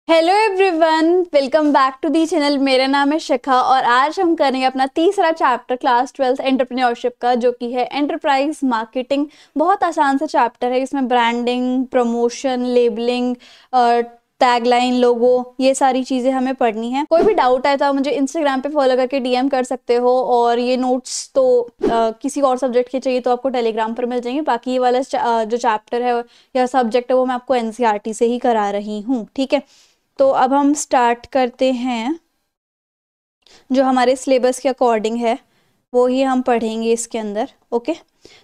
Hello everyone, welcome back to the channel. मेरा नाम है शिखा और आज हम करेंगे अपना तीसरा चैप्टर क्लास 12 एंटरप्रेन्योरशिप का, जो कि है एंटरप्राइज मार्केटिंग। बहुत आसान सा चैप्टर है। इसमें ब्रांडिंग, प्रमोशन, लेबलिंग और टैगलाइन, लोगो, ये सारी चीज़ें हमें पढ़नी है। कोई भी डाउट आए तो आप मुझे इंस्टाग्राम पे फॉलो करके डीएम कर सकते हो। और ये नोट्स तो किसी और सब्जेक्ट के चाहिए तो आपको टेलीग्राम पर मिल जाएंगे। बाकी ये वाला जो चैप्टर है या सब्जेक्ट है वो मैं आपको एनसीईआरटी से ही करा रही हूँ, ठीक है। तो अब हम स्टार्ट करते हैं। जो हमारे सिलेबस के अकॉर्डिंग है वो ही हम पढ़ेंगे इसके अंदर। ओके,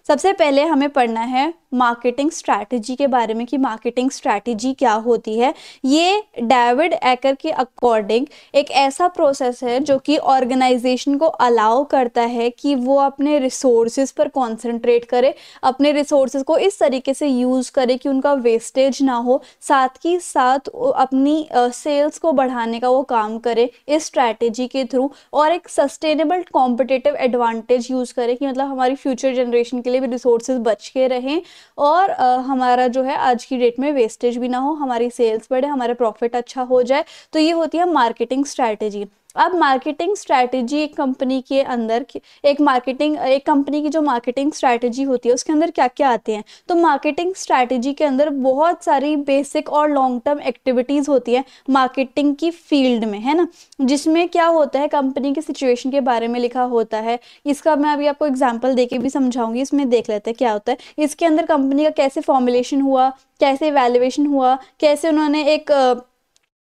सबसे पहले हमें पढ़ना है मार्केटिंग स्ट्रैटेजी के बारे में कि मार्केटिंग स्ट्रैटेजी क्या होती है। ये डेविड एकर के अकॉर्डिंग एक ऐसा प्रोसेस है जो कि ऑर्गेनाइजेशन को अलाउ करता है कि वो अपने रिसोर्सेज पर कंसंट्रेट करे, अपने रिसोर्सेज को इस तरीके से यूज़ करे कि उनका वेस्टेज ना हो, साथ ही साथ अपनी सेल्स को बढ़ाने का वो काम करे इस स्ट्रैटेजी के थ्रू, और एक सस्टेनेबल कॉम्पिटिटिव एडवांटेज यूज़ करे कि मतलब हमारी फ्यूचर जनरेशन के लिए भी रिसोर्सेज बच के रहें और हमारा जो है आज की डेट में वेस्टेज भी ना हो, हमारी सेल्स बढ़े, हमारा प्रॉफिट अच्छा हो जाए। तो ये होती है मार्केटिंग स्ट्रैटेजी। अब मार्केटिंग स्ट्रैटेजी एक कंपनी के अंदर एक कंपनी की जो मार्केटिंग स्ट्रैटेजी होती है उसके अंदर क्या क्या आते हैं। तो मार्केटिंग स्ट्रैटेजी के अंदर बहुत सारी बेसिक और लॉन्ग टर्म एक्टिविटीज़ होती है मार्केटिंग की फील्ड में, है ना। जिसमें क्या होता है, कंपनी की सिचुएशन के बारे में लिखा होता है। इसका मैं अभी आपको एग्जांपल देके भी समझाऊंगी। इसमें देख लेते हैं क्या होता है। इसके अंदर कंपनी का कैसे फॉर्मुलेशन हुआ, कैसे वैल्यूएशन हुआ, कैसे उन्होंने एक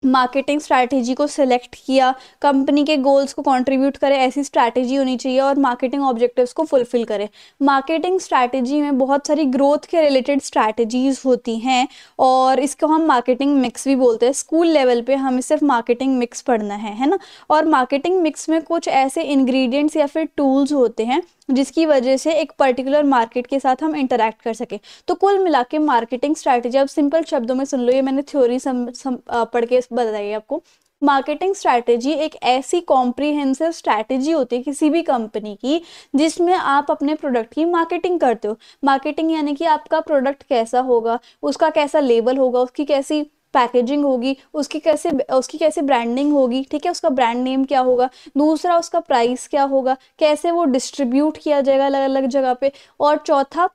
मार्केटिंग स्ट्रैटेजी को सिलेक्ट किया, कंपनी के गोल्स को कंट्रीब्यूट करे ऐसी स्ट्रैटेजी होनी चाहिए, और मार्केटिंग ऑब्जेक्टिव्स को फुलफिल करे। मार्केटिंग स्ट्रैटेजी में बहुत सारी ग्रोथ के रिलेटेड स्ट्रैटेजीज होती हैं और इसको हम मार्केटिंग मिक्स भी बोलते हैं। स्कूल लेवल पे हमें सिर्फ मार्केटिंग मिक्स पढ़ना है ना। और मार्केटिंग मिक्स में कुछ ऐसे इंग्रेडिएंट्स या फिर टूल्स होते हैं जिसकी वजह से एक पर्टिकुलर मार्केट के साथ हम इंटरैक्ट कर सके। तो कुल मिला के मार्केटिंग स्ट्रैटेजी, अब सिंपल शब्दों में सुन लो, ये मैंने थ्योरी पढ़ के बताई आपको। मार्केटिंग स्ट्रैटेजी एक ऐसी कॉम्प्रिहेंसिव स्ट्रैटेजी होती है किसी भी कंपनी की जिसमें आप अपने प्रोडक्ट की मार्केटिंग करते हो। मार्केटिंग यानी कि आपका प्रोडक्ट कैसा होगा, उसका कैसा लेबल होगा, उसकी कैसी पैकेजिंग होगी, उसकी कैसे ब्रांडिंग होगी, ठीक है, उसका ब्रांड नेम क्या होगा, दूसरा उसका प्राइस क्या होगा, कैसे वो डिस्ट्रीब्यूट किया जाएगा अलग अलग जगह पे, और चौथा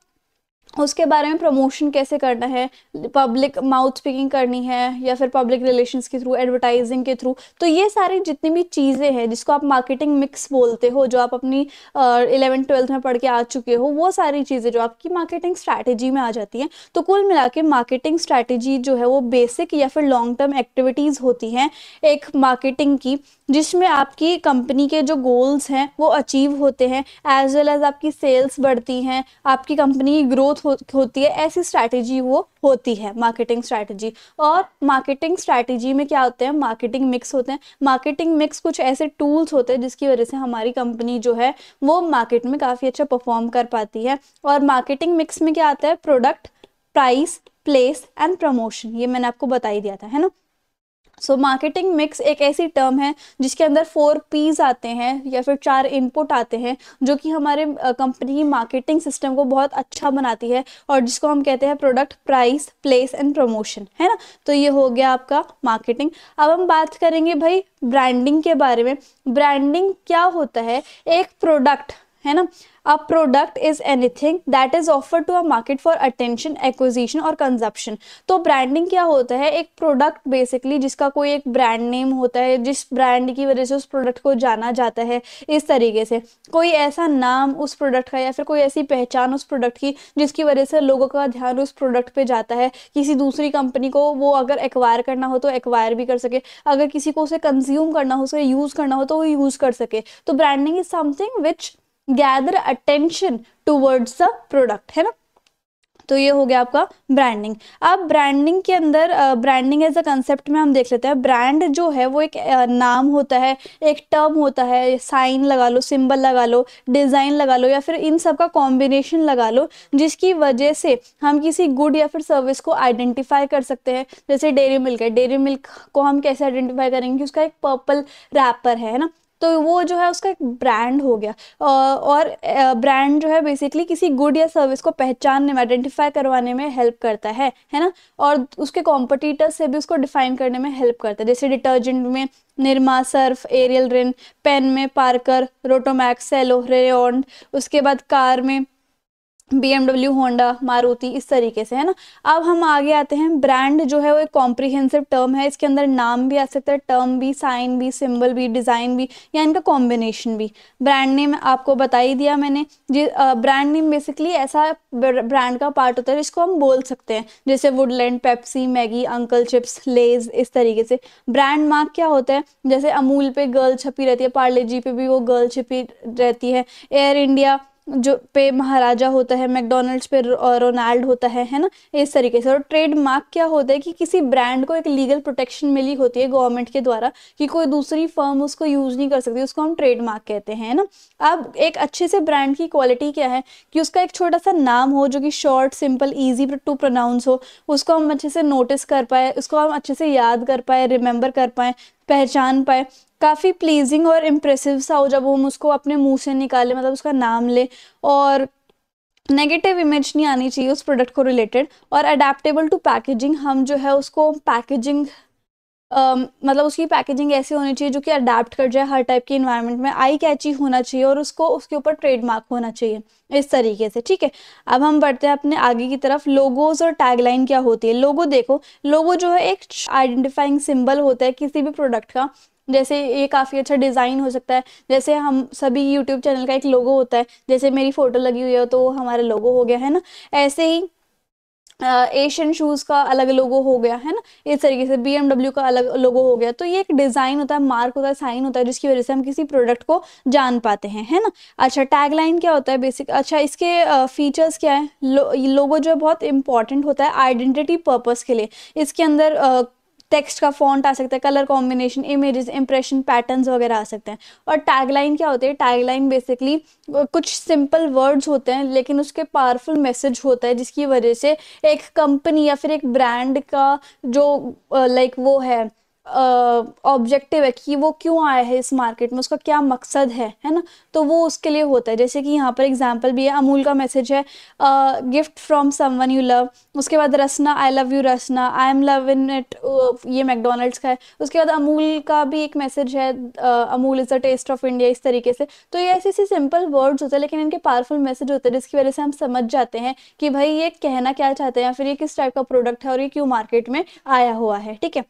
उसके बारे में प्रमोशन कैसे करना है, पब्लिक माउथ स्पीकिंग करनी है या फिर पब्लिक रिलेशंस के थ्रू, एडवर्टाइजिंग के थ्रू। तो ये सारी जितनी भी चीज़ें हैं जिसको आप मार्केटिंग मिक्स बोलते हो, जो आप अपनी 11th-12th में पढ़ के आ चुके हो, वो सारी चीज़ें जो आपकी मार्केटिंग स्ट्रैटेजी में आ जाती हैं। तो कुल मिला के मार्केटिंग स्ट्रैटेजी जो है वो बेसिक या फिर लॉन्ग टर्म एक्टिविटीज़ होती हैं एक मार्केटिंग की, जिसमें आपकी कंपनी के जो गोल्स हैं वो अचीव होते हैं, एज वेल एज आपकी सेल्स बढ़ती हैं, आपकी कंपनी की ग्रोथ होती है। ऐसी स्ट्रैटेजी वो होती है मार्केटिंग स्ट्रैटेजी। और मार्केटिंग स्ट्रैटेजी में क्या होते हैं, मार्केटिंग मिक्स होते हैं। मार्केटिंग मिक्स कुछ ऐसे टूल्स होते हैं जिसकी वजह से हमारी कंपनी जो है वो मार्केट में काफ़ी अच्छा परफॉर्म कर पाती है। और मार्केटिंग मिक्स में क्या आता है, product, price, place and promotion, ये मैंने आपको बता ही दिया था, है ना। सो मार्केटिंग मिक्स एक ऐसी टर्म है जिसके अंदर 4 P's आते हैं या फिर 4 इनपुट आते हैं, जो कि हमारे कंपनी की मार्केटिंग सिस्टम को बहुत अच्छा बनाती है, और जिसको हम कहते हैं product, price, place and promotion, है ना। तो ये हो गया आपका मार्केटिंग। अब हम बात करेंगे भाई ब्रांडिंग के बारे में। ब्रांडिंग क्या होता है, एक प्रोडक्ट, है ना। A product is anything that is offer to a market for attention, acquisition और कंजप्शन। तो ब्रांडिंग क्या होता है, एक प्रोडक्ट बेसिकली जिसका कोई एक ब्रांड नेम होता है, जिस ब्रांड की वजह से उस प्रोडक्ट को जाना जाता है। इस तरीके से कोई ऐसा नाम उस प्रोडक्ट का या फिर कोई ऐसी पहचान उस प्रोडक्ट की जिसकी वजह से लोगों का ध्यान उस प्रोडक्ट पे जाता है, किसी दूसरी कंपनी को वो अगर एक्वायर करना हो तो एक्वायर भी कर सके, अगर किसी को उसे कंज्यूम करना हो, उसे यूज करना हो तो वो यूज कर सके। तो branding is something which gather attention towards the product, है ना। तो ये हो गया आपका ब्रांडिंग। अब ब्रांडिंग के अंदर ब्रांडिंग एज अ कंसेप्ट में हम देख लेते हैं। ब्रांड जो है वो एक नाम होता है, एक टर्म होता है, साइन लगा लो, सिंबल लगा लो, डिज़ाइन लगा लो, या फिर इन सब का कॉम्बिनेशन लगा लो, जिसकी वजह से हम किसी गुड या फिर सर्विस को आइडेंटिफाई कर सकते हैं। जैसे डेयरी मिल्क है, डेयरी मिल्क को हम कैसे आइडेंटिफाई करेंगे कि उसका एक पर्पल रैपर है ना। तो वो जो है उसका एक ब्रांड हो गया। और ब्रांड जो है बेसिकली किसी गुड या सर्विस को पहचानने में, आइडेंटिफाई करवाने में हेल्प करता है ना। और उसके कॉम्पिटिटर से भी उसको डिफाइन करने में हेल्प करता है। जैसे डिटर्जेंट में निरमा, सर्फ, एरियल रिन, पेन में पार्कर, रोटोमैक्स, सेलो, रेयॉन, उसके बाद कार में BMW, होंडा, मारुति, इस तरीके से, है ना। अब हम आगे आते हैं। ब्रांड जो है वो एक कॉम्प्रिहेंसिव टर्म है। इसके अंदर नाम भी आ सकता है, टर्म भी, साइन भी, सिंबल भी, डिज़ाइन भी, या इनका कॉम्बिनेशन भी। ब्रांड नेम आपको बता ही दिया मैंने। ब्रांड नेम बेसिकली ऐसा ब्रांड का पार्ट होता है जिसको हम बोल सकते हैं, जैसे Woodland, Pepsi, Maggi, Uncle Chips, Lay's, इस तरीके से। ब्रांड मार्क क्या होता है, जैसे अमूल पे गर्ल छपी रहती है, पार्ले जी पे भी वो गर्ल छपी रहती है, एयर इंडिया जो पे महाराजा होता है, मैकडोनल्ड्स पे रोनाल्ड होता है ना, इस तरीके से। और ट्रेडमार्क क्या होता है कि किसी ब्रांड को एक लीगल प्रोटेक्शन मिली होती है गवर्नमेंट के द्वारा कि कोई दूसरी फर्म उसको यूज नहीं कर सकती, उसको हम ट्रेडमार्क कहते हैं ना। अब एक अच्छे से ब्रांड की क्वालिटी क्या है कि उसका एक छोटा सा नाम हो जो कि short, simple, easy to pronounce हो, उसको हम अच्छे से नोटिस कर पाए, उसको हम अच्छे से याद कर पाए, रिमेंबर कर पाए, पहचान पाए, काफ़ी प्लीजिंग और इम्प्रेसिव सा हो जब हम उसको अपने मुंह से निकाले, मतलब उसका नाम ले। और नेगेटिव इमेज नहीं आनी चाहिए उस प्रोडक्ट को रिलेटेड। और अडेप्टेबल टू पैकेजिंग, हम जो है उसको पैकेजिंग मतलब उसकी पैकेजिंग ऐसी होनी चाहिए जो कि अडेप्ट कर जाए हर टाइप के इन्वायरमेंट में, आई कैची होना चाहिए, और उसको उसके ऊपर ट्रेडमार्क होना चाहिए, इस तरीके से, ठीक है। अब हम बढ़ते हैं अपने आगे की तरफ। लोगोज और टैगलाइन क्या होती है। लोगो देखो, लोगो जो है एक आइडेंटिफाइंग सिंबल होता है किसी भी प्रोडक्ट का। जैसे ये काफ़ी अच्छा डिज़ाइन हो सकता है, जैसे हम सभी यूट्यूब चैनल का एक लोगो होता है, जैसे मेरी फ़ोटो लगी हुई है तो वो हमारा लोगो हो गया, है ना। ऐसे ही एशियन शूज़ का अलग लोगो हो गया, है ना। इस तरीके से BMW का अलग लोगो हो गया। तो ये एक डिज़ाइन होता है, मार्क होता है, साइन होता है, जिसकी वजह से हम किसी प्रोडक्ट को जान पाते हैं, है ना। अच्छा, टैगलाइन क्या होता है बेसिक, अच्छा इसके फीचर्स क्या है। लोगो जो है बहुत इंपॉर्टेंट होता है आइडेंटिटी पर्पस के लिए। इसके अंदर टेक्स्ट का फॉन्ट आ सकता है, colour combination, images, impression, patterns वगैरह आ सकते हैं। और टैगलाइन क्या होते हैं, टैगलाइन बेसिकली कुछ सिंपल वर्ड्स होते हैं लेकिन उसके पावरफुल मैसेज होता है, जिसकी वजह से एक कंपनी या फिर एक ब्रांड का जो लाइक वो है ऑब्जेक्टिव है कि वो क्यों आया है इस मार्केट में, उसका क्या मकसद है ना। तो वो उसके लिए होता है। जैसे कि यहाँ पर एग्जांपल भी है, अमूल का मैसेज है gift from someone you love. उसके बाद Rasna, I love you Rasna, I am love in it, ये मैकडोनल्ड्स का है। उसके बाद अमूल का भी एक मैसेज है, Amul is the taste of India, इस तरीके से। तो ये ऐसे ऐसे सिंपल वर्ड्स होते हैं लेकिन इनके पावरफुल मैसेज होते हैं, जिसकी वजह से हम समझ जाते हैं कि भाई ये कहना क्या चाहते हैं या फिर ये किस टाइप का प्रोडक्ट है और ये क्यों मार्केट में आया हुआ है, ठीक है।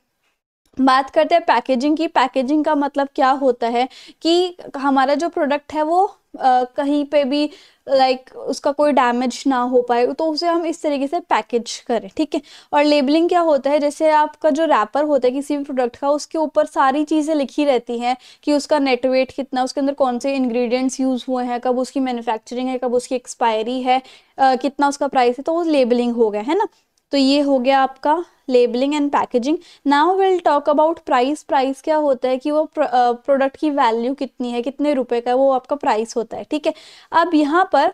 बात करते हैं पैकेजिंग की। पैकेजिंग का मतलब क्या होता है कि हमारा जो प्रोडक्ट है वो कहीं पे भी लाइक उसका कोई डैमेज ना हो पाए, तो उसे हम इस तरीके से पैकेज करें, ठीक है। और लेबलिंग क्या होता है, जैसे आपका जो रैपर होता है किसी भी प्रोडक्ट का, उसके ऊपर सारी चीज़ें लिखी रहती हैं कि उसका नेट वेट कितना, उसके अंदर कौन से इंग्रेडिएंट्स यूज़ हुए हैं, कब उसकी मैन्युफैक्चरिंग है, कब उसकी एक्सपायरी है, कितना उसका प्राइस है, तो वो लेबलिंग हो गया, है ना। तो ये हो गया आपका labelling and packaging. Now will talk about price. Price क्या होता है कि वो प्रोडक्ट की वैल्यू कितनी है, कितने रुपए का, वो आपका प्राइस होता है, ठीक है। अब यहाँ पर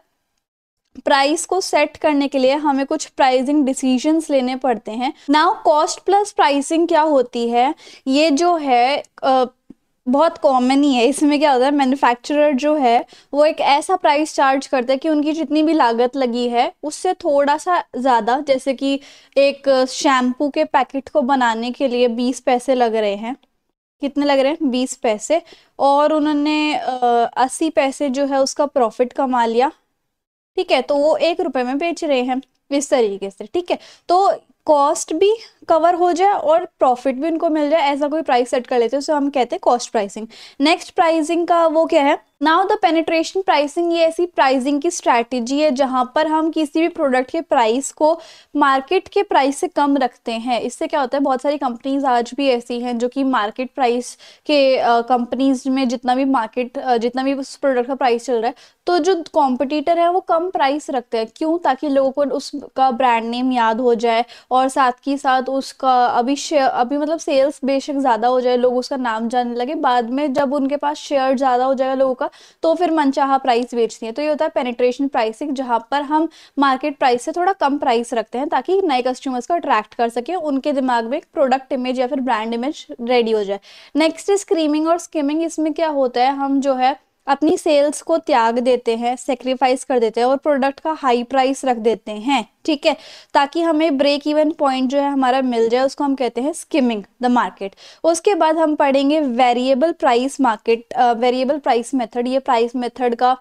प्राइस को सेट करने के लिए हमें कुछ प्राइसिंग डिसीजंस लेने पड़ते हैं। नाउ कॉस्ट प्लस प्राइसिंग क्या होती है, ये जो है बहुत कॉमन ही है। इसमें क्या होता है, मैन्युफैक्चरर जो है वो एक ऐसा प्राइस चार्ज करता है कि उनकी जितनी भी लागत लगी है उससे थोड़ा सा ज़्यादा, जैसे कि एक शैम्पू के पैकेट को बनाने के लिए 20 पैसे लग रहे हैं। कितने लग रहे हैं, 20 पैसे। और उन्होंने 80 पैसे जो है उसका प्रॉफिट कमा लिया, ठीक है। तो वो 1 रुपए में बेच रहे हैं, इस तरीके से, ठीक है। तो कॉस्ट भी कवर हो जाए और प्रॉफिट भी उनको मिल जाए, ऐसा कोई प्राइस सेट कर लेते हैं, उसे हम कहते हैं कॉस्ट प्राइसिंग। नेक्स्ट प्राइसिंग का वो क्या है, नाउ द पेनिट्रेशन प्राइसिंग। ये ऐसी प्राइसिंग की स्ट्रैटेजी है जहां पर हम किसी भी प्रोडक्ट के प्राइस को मार्केट के प्राइस से कम रखते हैं। इससे क्या होता है, बहुत सारी कंपनीज आज भी ऐसी हैं जो कि मार्केट प्राइस के कंपनीज में जितना भी उस प्रोडक्ट का प्राइस चल रहा है, तो जो कॉम्पिटिटर है वो कम प्राइस रखते हैं। क्यों, ताकि लोगों को उसका ब्रांड नेम याद हो जाए और साथ ही साथ उसका अभी मतलब सेल्स बेशक ज़्यादा हो जाए, लोग उसका नाम जानने लगे, बाद में जब उनके पास शेयर ज़्यादा हो जाएगा लोगों का, तो फिर मनचाहा प्राइस बेचती है। तो ये होता है पेनिट्रेशन प्राइसिंग, जहाँ पर हम मार्केट प्राइस से थोड़ा कम प्राइस रखते हैं ताकि नए कस्टमर्स को अट्रैक्ट कर सके, उनके दिमाग में एक प्रोडक्ट इमेज या फिर ब्रांड इमेज रेडी हो जाए। नेक्स्ट इज स्क्रीमिंग और स्किमिंग। इसमें क्या होता है, हम जो है अपनी सेल्स को त्याग देते हैं, सेक्रीफाइस कर देते हैं और प्रोडक्ट का हाई प्राइस रख देते हैं, ठीक है, ताकि हमें ब्रेक इवन पॉइंट जो है हमारा मिल जाए, उसको हम कहते हैं स्किमिंग द मार्केट। उसके बाद हम पढ़ेंगे variable price market, variable price method. ये प्राइस मेथड का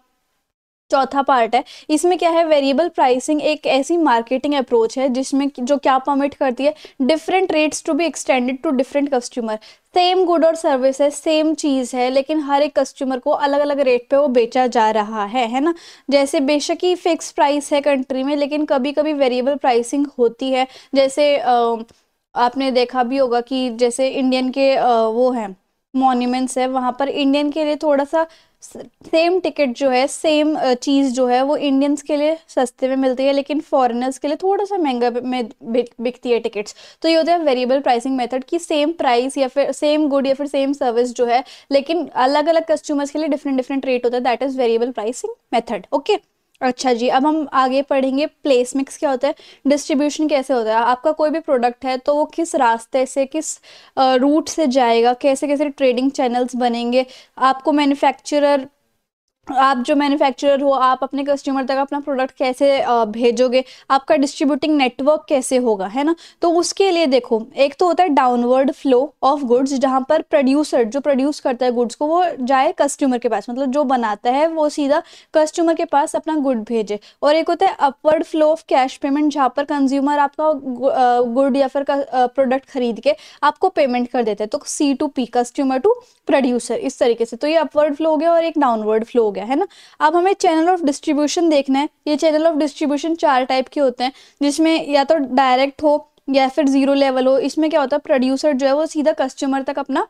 चौथा पार्ट है। इसमें क्या है, वेरिएबल प्राइसिंग एक ऐसी मार्केटिंग अप्रोच है जिसमें जो क्या परमिट करती है, different rates to be extended to different customer. Same good और सर्विस है, सेम चीज़ है, लेकिन हर एक कस्टमर को अलग अलग रेट पे वो बेचा जा रहा है ना। जैसे बेशक ही फिक्स प्राइस है कंट्री में, लेकिन कभी कभी वेरिएबल प्राइसिंग होती है। जैसे आपने देखा भी होगा कि जैसे इंडियन के वो हैं मॉन्यूमेंट्स है, वहाँ पर इंडियन के लिए थोड़ा सा सेम टिकट जो है, सेम चीज़ जो है वो इंडियंस के लिए सस्ते में मिलती है, लेकिन फॉरेनर्स के लिए थोड़ा सा महंगा में बिकती है टिकट्स। तो ये होता है वेरिएबल प्राइसिंग मेथड की सेम प्राइस या फिर सेम गुड या फिर सेम सर्विस जो है, लेकिन अलग अलग कस्टमर्स के लिए डिफरेंट डिफरेंट रेट होता है, that is variable pricing method. Okay, अच्छा जी, अब हम आगे पढ़ेंगे प्लेस मिक्स क्या होता है, डिस्ट्रीब्यूशन कैसे होता है। आपका कोई भी प्रोडक्ट है तो वो किस रास्ते से, किस रूट से जाएगा, कैसे कैसे ट्रेडिंग चैनल्स बनेंगे, आपको मैन्युफैक्चरर, आप जो मैन्युफैक्चरर हो, आप अपने कस्टमर तक अपना प्रोडक्ट कैसे भेजोगे, आपका डिस्ट्रीब्यूटिंग नेटवर्क कैसे होगा, है ना। तो उसके लिए देखो, एक तो होता है डाउनवर्ड फ्लो ऑफ गुड्स, जहाँ पर प्रोड्यूसर जो प्रोड्यूस करता है गुड्स को, वो जाए कस्टमर के पास, मतलब जो बनाता है वो सीधा कस्टमर के पास अपना गुड भेजे। और एक होता है upward flow of cash payment, जहाँ पर कंज्यूमर आपका गुड या फिर प्रोडक्ट खरीद के आपको पेमेंट कर देते हैं। तो C2P, कस्टमर टू प्रोड्यूसर, इस तरीके से। तो ये अपवर्ड फ्लो हो गया और एक डाउनवर्ड फ्लो हो गया, है ना। अब हमें चैनल ऑफ डिस्ट्रीब्यूशन देखना है। ये चैनल ऑफ डिस्ट्रीब्यूशन 4 टाइप के होते हैं, जिसमें या तो डायरेक्ट हो या फिर जीरो लेवल हो। इसमें क्या होता है, प्रोड्यूसर जो है वो सीधा कस्टमर तक अपना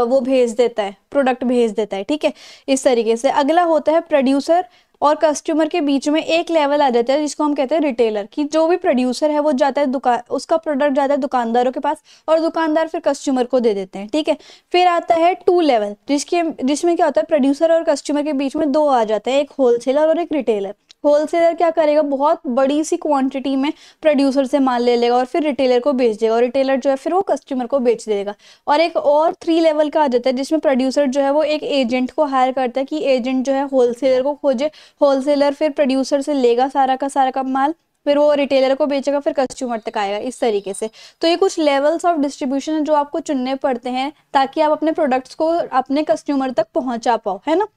वो भेज देता है, प्रोडक्ट भेज देता है, ठीक है, इस तरीके से। अगला होता है प्रोड्यूसर और कस्टमर के बीच में एक लेवल आ जाता है, जिसको हम कहते हैं रिटेलर, कि जो भी प्रोड्यूसर है वो जाता है दुकान, उसका प्रोडक्ट जाता है दुकानदारों के पास और दुकानदार फिर कस्टमर को दे देते हैं, ठीक है। फिर आता है 2 लेवल, जिसमें क्या होता है, प्रोड्यूसर और कस्टमर के बीच में 2 आ जाते हैं, एक होलसेलर और एक रिटेलर। होलसेलर क्या करेगा, बहुत बड़ी सी क्वांटिटी में प्रोड्यूसर से माल ले लेगा और फिर रिटेलर को बेच देगा, और रिटेलर जो है फिर वो कस्टमर को बेच देगा। और एक और 3 लेवल का आ जाता है, जिसमें प्रोड्यूसर जो है वो एक एजेंट को हायर करता है कि एजेंट जो है होलसेलर को खोजे, होलसेलर फिर प्रोड्यूसर से लेगा सारा का माल, फिर वो रिटेलर को बेचेगा, फिर कस्टमर तक आएगा, इस तरीके से। तो ये कुछ लेवल्स ऑफ डिस्ट्रीब्यूशन है जो आपको चुनने पड़ते हैं ताकि आप अपने प्रोडक्ट्स को अपने कस्टमर तक पहुंचा पाओ, है ना।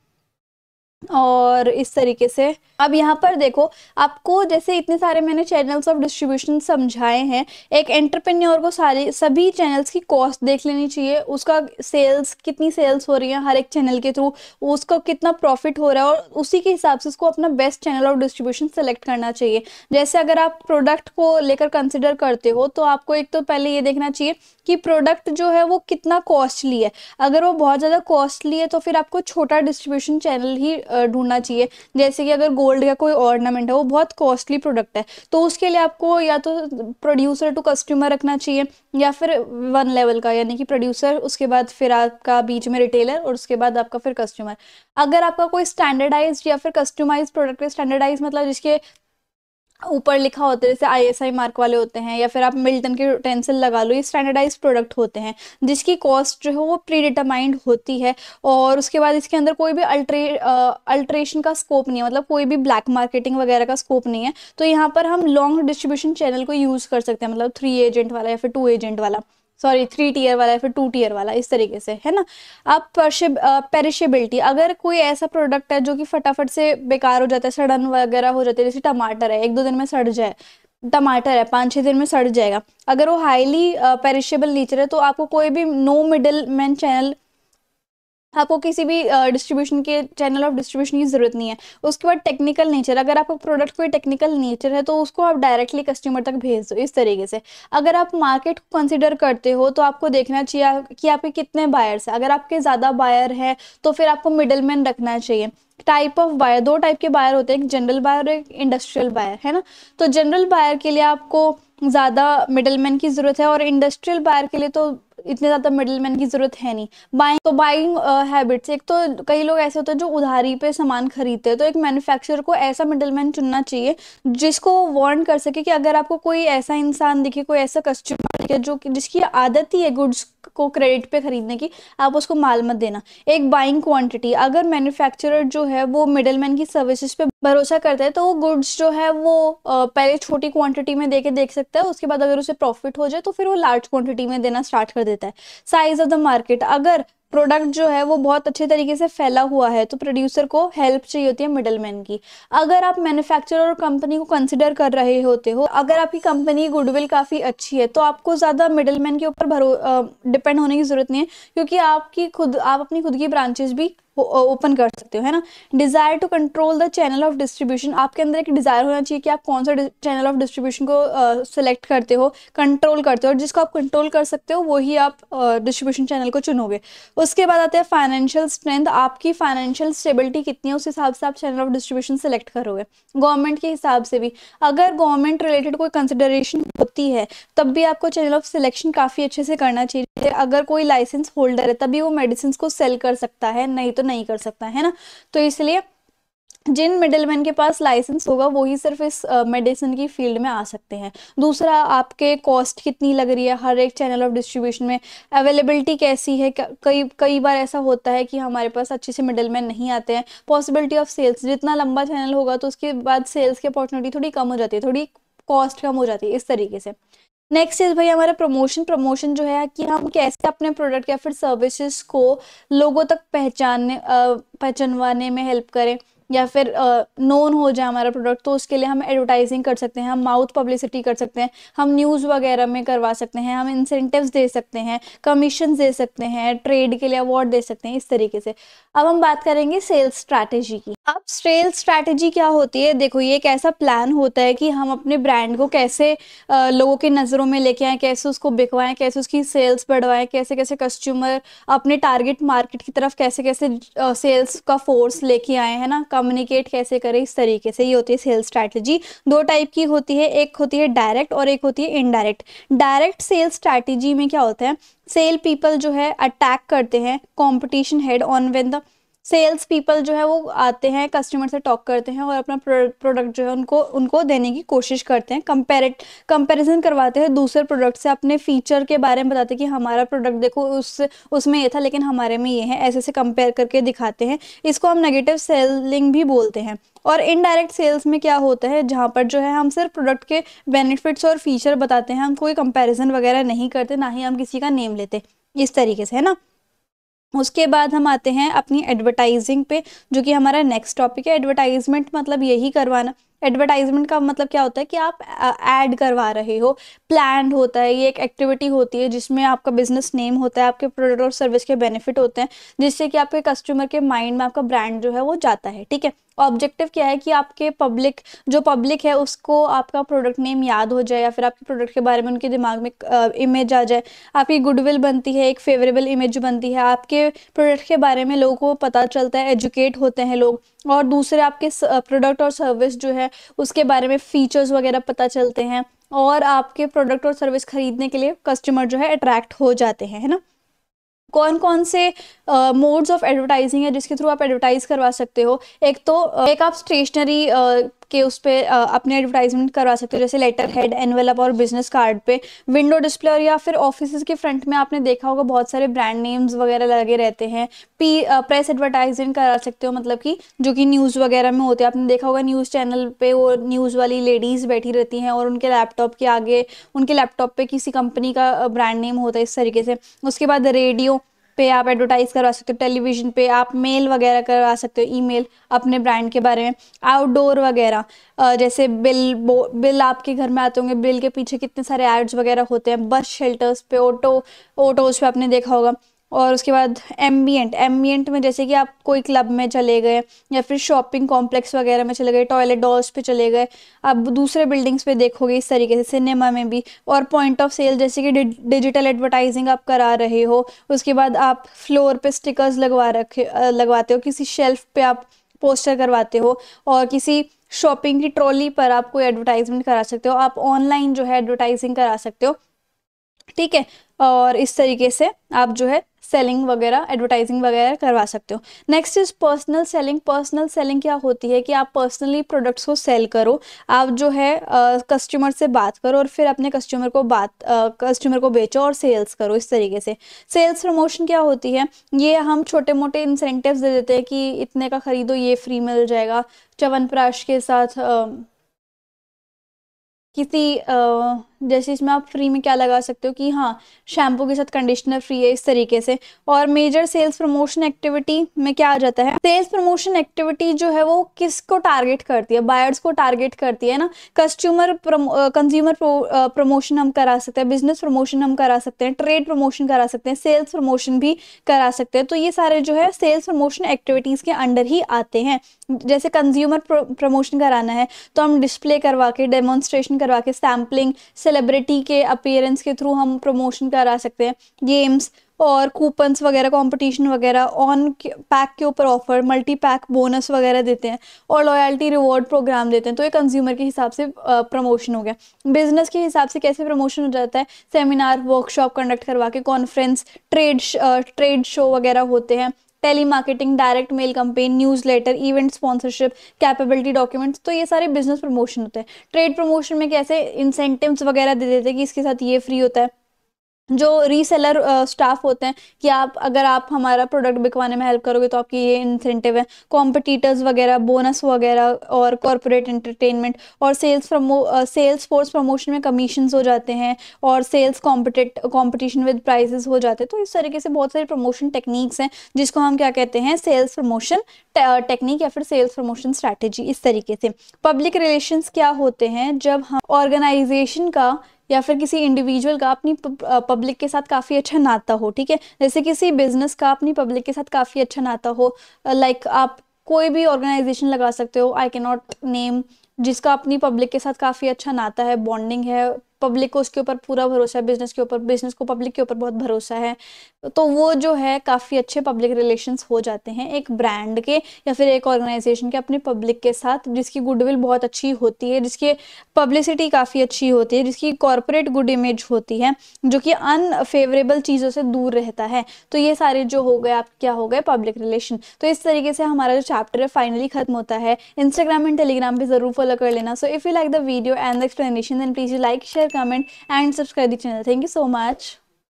और इस तरीके से अब यहाँ पर देखो, आपको जैसे इतने सारे मैंने चैनल्स ऑफ डिस्ट्रीब्यूशन समझाए हैं, एक एंटरप्रेन्योर को सभी चैनल्स की कॉस्ट देख लेनी चाहिए, उसका सेल्स कितनी सेल्स हो रही है हर एक चैनल के थ्रू, उसको कितना प्रॉफिट हो रहा है, और उसी के हिसाब से उसको अपना best channel of distribution select करना चाहिए। जैसे अगर आप प्रोडक्ट को लेकर कंसिडर करते हो तो आपको एक तो पहले ये देखना चाहिए कि प्रोडक्ट जो है वो कितना कॉस्टली है। अगर वो बहुत ज़्यादा कॉस्टली है तो फिर आपको छोटा डिस्ट्रीब्यूशन चैनल ही ढूंढना चाहिए। जैसे कि अगर गोल्ड का कोई ऑर्नामेंट है, वो बहुत कॉस्टली प्रोडक्ट है, तो उसके लिए आपको या तो प्रोड्यूसर टू कस्टमर रखना चाहिए, या फिर 1 लेवल का, यानी कि प्रोड्यूसर, उसके बाद फिर आपका बीच में रिटेलर, और उसके बाद आपका फिर कस्टमर। अगर आपका कोई स्टैंडर्डाइज्ड या फिर कस्टमाइज्ड प्रोडक्ट है, स्टैंडर्डाइज मतलब जिसके ऊपर लिखा होता है, जैसे ISI मार्क वाले होते हैं, या फिर आप मिल्टन के यूटेंसिल लगा लो, ये स्टैंडर्डाइज प्रोडक्ट होते हैं जिसकी कॉस्ट जो है वो प्री डिटरमाइंड होती है, और उसके बाद इसके अंदर कोई भी अल्ट्रेशन का स्कोप नहीं है, मतलब कोई भी ब्लैक मार्केटिंग वगैरह का स्कोप नहीं है। तो यहाँ पर हम लॉन्ग डिस्ट्रीब्यूशन चैनल को यूज़ कर सकते हैं, मतलब 3 एजेंट वाला या फिर 2 एजेंट वाला, सॉरी 3 टियर वाला या फिर 2 टियर वाला, इस तरीके से, है ना। अब पेरिशेबिलिटी, अगर कोई ऐसा प्रोडक्ट है जो कि फटाफट से बेकार हो जाता है, सड़न वगैरह हो जाती है, जैसे टमाटर है, 1-2 दिन में सड़ जाए, टमाटर है 5-6 दिन में सड़ जाएगा, अगर वो हाईली पेरिशेबल नेचर है, तो आपको कोई भी नो मिडल मैन चैनल, आपको किसी भी डिस्ट्रीब्यूशन के चैनल ऑफ डिस्ट्रीब्यूशन की जरूरत नहीं है। उसके बाद टेक्निकल नेचर, अगर आपका प्रोडक्ट कोई टेक्निकल नेचर है तो उसको आप डायरेक्टली कस्टमर तक भेज दो, इस तरीके से। अगर आप मार्केट को कंसिडर करते हो तो आपको देखना चाहिए कि आपके कितने बायर्स हैं। अगर आपके ज़्यादा बायर है तो फिर आपको मिडल मैन रखना चाहिए। टाइप ऑफ बायर, दो टाइप के बायर होते हैं, एक जनरल बायर और एक इंडस्ट्रियल बायर, है ना। तो जनरल बायर के लिए आपको ज़्यादा मिडलमैन की ज़रूरत है, और इंडस्ट्रियल बायर के लिए तो इतने ज़्यादा मिडलमैन की ज़रूरत है नहीं। बाइंग हैबिट्स, एक तो कई लोग ऐसे होते हैं जो उधारी पे सामान खरीदते हैं, तो एक मैन्युफैक्चरर को ऐसा मिडलमैन चुनना चाहिए जिसको वार्न कर सके कि अगर आपको कोई ऐसा इंसान दिखे, कोई ऐसा कस्टमर दिखे जो जिसकी आदत ही है गुड्स को क्रेडिट पे खरीदने की, आप उसको माल मत देना। एक बाइंग क्वांटिटी, अगर मैन्युफैक्चरर जो है वो मिडलमैन की सर्विसेज पे भरोसा करता है तो वो गुड्स जो है वो पहले छोटी क्वांटिटी में दे के देख सकता है, उसके बाद अगर उसे प्रॉफिट हो जाए तो फिर वो लार्ज क्वांटिटी में देना स्टार्ट कर देता है। साइज ऑफ द मार्केट, अगर प्रोडक्ट जो है वो बहुत अच्छे तरीके से फैला हुआ है तो प्रोड्यूसर को हेल्प चाहिए होती है मिडलमैन की। अगर आप मैन्युफैक्चरर और कंपनी को कंसिडर कर रहे होते हो, अगर आपकी कंपनी गुडविल काफ़ी अच्छी है, तो आपको ज़्यादा मिडलमैन के ऊपर डिपेंड होने की ज़रूरत नहीं है, क्योंकि आप अपनी खुद की ब्रांचेस भी ओपन कर सकते हो, है ना। Desire to control the channel of distribution, आपके अंदर एक डिज़ायर होना चाहिए कि आप कौन सा चैनल ऑफ डिस्ट्रीब्यूशन को सिलेक्ट करते हो, कंट्रोल करते हो, और जिसको आप कंट्रोल कर सकते हो वही आप डिस्ट्रीब्यूशन चैनल को चुनोगे। उसके बाद आते हैं फाइनेंशियल स्ट्रेंथ, आपकी फाइनेंशियल स्टेबिलिटी कितनी है उस हिसाब से आप चैनल ऑफ डिस्ट्रीब्यूशन सेलेक्ट करोगे। गवर्नमेंट के हिसाब से भी, अगर गवर्नमेंट रिलेटेड कोई कंसिडरेशन होती है तब भी आपको चैनल ऑफ सिलेक्शन काफ़ी अच्छे से करना चाहिए। अगर कोई लाइसेंस होल्डर है तभी वो मेडिसिन को सेल कर सकता है, नहीं तो नहीं कर सकता, है ना। तो इसलिए जिन मिडलमैन के पास लाइसेंस होगा वही सिर्फ इस मेडिसिन की फील्ड में आ सकते हैं। दूसरा, आपके कॉस्ट कितनी लग रही है हर एक चैनल ऑफ डिस्ट्रीब्यूशन में, अवेलेबिलिटी कैसी है। कई बार ऐसा होता है कि हमारे पास अच्छे से मिडलमैन नहीं आते हैं। पॉसिबिलिटी ऑफ सेल्स, जितना लंबा चैनल होगा तो उसके बाद सेल्स की अपॉर्चुनिटी थोड़ी कम हो जाती है, थोड़ी कॉस्ट कम हो जाती है, इस तरीके से। नेक्स्ट इज भाई हमारा प्रमोशन जो है कि हम कैसे अपने प्रोडक्ट या फिर सर्विसेज को लोगों तक पहचानवाने में हेल्प करें, या फिर नोन हो जाए हमारा प्रोडक्ट, तो उसके लिए हम एडवर्टाइजिंग कर सकते हैं, हम माउथ पब्लिसिटी कर सकते हैं, हम न्यूज़ वगैरह में करवा सकते हैं, हम इंसेंटिव्स दे सकते हैं, कमीशन दे सकते हैं, ट्रेड के लिए अवार्ड दे सकते हैं, इस तरीके से। अब हम बात करेंगे सेल्स स्ट्रैटेजी की। अब सेल्स स्ट्रैटेजी क्या होती है, देखो ये एक ऐसा प्लान होता है कि हम अपने ब्रांड को कैसे लोगों की नज़रों में लेके आएँ, कैसे उसको बिकवाएं, कैसे उसकी सेल्स बढ़वाएं, कैसे कैसे कस्टमर अपने टारगेट मार्केट की तरफ कैसे कैसे सेल्स का फोर्स लेके आए, है ना, कम्युनिकेट कैसे करें, इस तरीके से ये होती है सेल्स स्ट्रैटेजी। दो टाइप की होती है, एक होती है डायरेक्ट और एक होती है इनडायरेक्ट। डायरेक्ट सेल्स स्ट्रैटेजी में क्या होता है, सेल पीपल जो है अटैक करते हैं competition head on when the sales people जो है वो आते हैं, कस्टमर से टॉक करते हैं और अपना प्रोडक्ट जो है उनको देने की कोशिश करते हैं, कंपैरिजन करवाते हैं दूसरे प्रोडक्ट से, अपने फीचर के बारे में बताते हैं कि हमारा प्रोडक्ट देखो उसमें ये था लेकिन हमारे में ये है, ऐसे ऐसे कंपेयर करके दिखाते हैं। इसको हम नेगेटिव सेलिंग भी बोलते हैं। और इनडायरेक्ट सेल्स में क्या होता है, जहाँ पर जो है हम सिर्फ प्रोडक्ट के बेनिफिट्स और फीचर बताते हैं, हम कोई कंपैरिजन वगैरह नहीं करते, ना ही हम किसी का नेम लेते, इस तरीके से, है ना। उसके बाद हम आते हैं अपनी एडवर्टाइजिंग पे, जो कि हमारा नेक्स्ट टॉपिक है। एडवर्टाइजमेंट मतलब यही करवाना। एडवर्टाइजमेंट का मतलब क्या होता है कि आप ऐड करवा रहे हो, प्लान होता है, ये एक एक्टिविटी होती है जिसमें आपका बिजनेस नेम होता है, आपके प्रोडक्ट और सर्विस के बेनिफिट होते हैं, जिससे कि आपके कस्टमर के माइंड में आपका ब्रांड जो है वो जाता है, ठीक है। ऑब्जेक्टिव क्या है कि आपके पब्लिक है उसको आपका प्रोडक्ट नेम याद हो जाए, या फिर आपके प्रोडक्ट के बारे में उनके दिमाग में इमेज आ जाए, आपकी गुडविल बनती है, एक फेवरेबल इमेज बनती है, आपके प्रोडक्ट के बारे में लोगों को पता चलता है, एजुकेट होते हैं लोग, और दूसरे आपके प्रोडक्ट और सर्विस जो है उसके बारे में फीचर्स वगैरह पता चलते हैं, और आपके प्रोडक्ट और सर्विस खरीदने के लिए कस्टमर जो है अट्रैक्ट हो जाते हैं, है ना। कौन कौन से मोड्स ऑफ एडवर्टाइजिंग है जिसके थ्रू आप एडवर्टाइज करवा सकते हो, एक आप स्टेशनरी के उस पे अपने एडवर्टाइजमेंट करवा सकते हो, जैसे लेटर हेड, एनवेलप और बिजनेस कार्ड पे, विंडो डिस्प्ले, और या फिर ऑफिस के फ्रंट में आपने देखा होगा बहुत सारे ब्रांड नेम्स वगैरह लगे रहते हैं। प्रेस एडवर्टाइजिंग करा सकते हो, मतलब कि जो कि न्यूज़ वगैरह में होते हैं, आपने देखा होगा न्यूज़ चैनल पे वो न्यूज़ वाली लेडीज़ बैठी रहती हैं और उनके लैपटॉप के आगे उनके लैपटॉप पे किसी कंपनी का ब्रांड नेम होता है, इस तरीके से। उसके बाद रेडियो पे आप एडवर्टाइज करवा सकते हो, टेलीविजन पे आप मेल वगैरह करवा सकते हो, ईमेल अपने ब्रांड के बारे में। आउटडोर वगैरह जैसे बिल आपके घर में आते होंगे, बिल के पीछे कितने सारे एड्स वगैरह होते हैं, बस शेल्टर्स पे, ऑटोज़ पे आपने देखा होगा। और उसके बाद एम्बियंट में जैसे कि आप कोई क्लब में चले गए, या फिर शॉपिंग कॉम्प्लेक्स वगैरह में चले गए, टॉयलेट डॉल्स पे चले गए, आप दूसरे बिल्डिंग्स पे देखोगे, इस तरीके से सिनेमा में भी। और पॉइंट ऑफ सेल जैसे कि डिजिटल एडवर्टाइजिंग आप करा रहे हो, उसके बाद आप फ्लोर पे स्टिकर्स लगवाते हो, किसी शेल्फ पे आप पोस्टर करवाते हो, और किसी शॉपिंग की ट्रॉली पर आप कोई एडवर्टाइजमेंट करा सकते हो, आप ऑनलाइन जो है एडवर्टाइजिंग करा सकते हो, ठीक है। और इस तरीके से आप जो है सेलिंग वगैरह, एडवर्टाइजिंग वगैरह करवा सकते हो। Next is personal selling. Personal selling क्या होती है कि आप पर्सनली प्रोडक्ट्स को सेल करो, आप जो है कस्टमर से बात करो और फिर अपने कस्टमर को बेचो और सेल्स करो, इस तरीके से। सेल्स प्रमोशन क्या होती है, ये हम छोटे मोटे इंसेंटिव्स दे देते हैं कि इतने का खरीदो ये फ्री मिल जाएगा, च्यवनप्राश के साथ किसी जैसे इसमें आप फ्री में क्या लगा सकते हो कि हाँ शैम्पू के साथ कंडीशनर फ्री है, इस तरीके से। और मेजर सेल्स प्रमोशन एक्टिविटी में क्या आ जाता है, सेल्स प्रमोशन एक्टिविटी जो है वो किसको टारगेट करती है, बायर्स को टारगेट करती है ना। कंज्यूमर प्रमोशन हम करा सकते हैं, बिजनेस प्रमोशन हम करा सकते हैं, ट्रेड प्रमोशन करा सकते हैं, सेल्स प्रमोशन भी करा सकते हैं। तो ये सारे जो है सेल्स प्रमोशन एक्टिविटीज के अंडर ही आते हैं। जैसे कंज्यूमर प्रमोशन कराना है तो हम डिस्प्ले करवा के, डेमोन्स्ट्रेशन करवा के, सैम्पलिंग, सेलिब्रिटी के अपीयरेंस के थ्रू हम प्रमोशन करा सकते हैं। गेम्स और कूपन्स वगैरह, कंपटीशन वगैरह, ऑन पैक के ऊपर ऑफर, मल्टी पैक बोनस वगैरह देते हैं, और लॉयल्टी रिवॉर्ड प्रोग्राम देते हैं। तो ये कंज्यूमर के हिसाब से प्रमोशन हो गया। बिजनेस के हिसाब से कैसे प्रमोशन हो जाता है, सेमिनार, वर्कशॉप कंडक्ट करवा के, कॉन्फ्रेंस, ट्रेड शो वगैरह होते हैं, telemarketing, direct mail campaign, newsletter, event sponsorship, capability documents. तो ये सारे बिजनेस प्रमोशन होते हैं। ट्रेड प्रमोशन में कैसे इंसेंटिव्स वगैरह दे देते हैं कि इसके साथ ये फ्री होता है। जो रीसेलर स्टाफ होते हैं कि अगर आप हमारा प्रोडक्ट बिकवाने में हेल्प करोगे तो आपकी ये इंसेंटिव है। कॉम्पिटिटर्स वगैरह, बोनस वगैरह, और कॉर्पोरेट एंटरटेनमेंट, और सेल्स फोर्स प्रमोशन में कमीशंस हो जाते हैं, और सेल्स कॉम्पिटिशन विद प्राइजेस हो जाते हैं। तो इस तरीके से बहुत सारी प्रमोशन टेक्निक्स हैं जिसको हम क्या कहते हैं, सेल्स प्रमोशन टेक्निक या फिर सेल्स प्रमोशन स्ट्रैटेजी, इस तरीके से। पब्लिक रिलेशंस क्या होते हैं, जब हम ऑर्गेनाइजेशन का या फिर किसी इंडिविजुअल का अपनी पब्लिक के साथ काफ़ी अच्छा नाता हो, ठीक है। जैसे किसी बिजनेस का अपनी पब्लिक के साथ काफ़ी अच्छा नाता हो, लाइक आप कोई भी ऑर्गेनाइजेशन लगा सकते हो, आई कैन नॉट नेम, जिसका अपनी पब्लिक के साथ काफ़ी अच्छा नाता है, बॉन्डिंग है, पब्लिक को उसके ऊपर पूरा भरोसा है, बिजनेस के ऊपर, बिजनेस को पब्लिक के ऊपर बहुत भरोसा है, तो वो जो है काफ़ी अच्छे पब्लिक रिलेशंस हो जाते हैं एक ब्रांड के या फिर एक ऑर्गेनाइजेशन के अपने पब्लिक के साथ, जिसकी गुडविल बहुत अच्छी होती है, जिसकी पब्लिसिटी काफ़ी अच्छी होती है, जिसकी कॉर्पोरेट गुड इमेज होती है, जो कि अनफेवरेबल चीज़ों से दूर रहता है। तो ये सारे जो हो गए, आप क्या हो गए, पब्लिक रिलेशन। तो इस तरीके से हमारा जो चैप्टर है फाइनली खत्म होता है। इंस्टाग्राम एंड टेलीग्राम पे जरूर फॉलो कर लेना। So if you like the video and the explanation then please you like, share, comment and subscribe the channel. Thank you so much.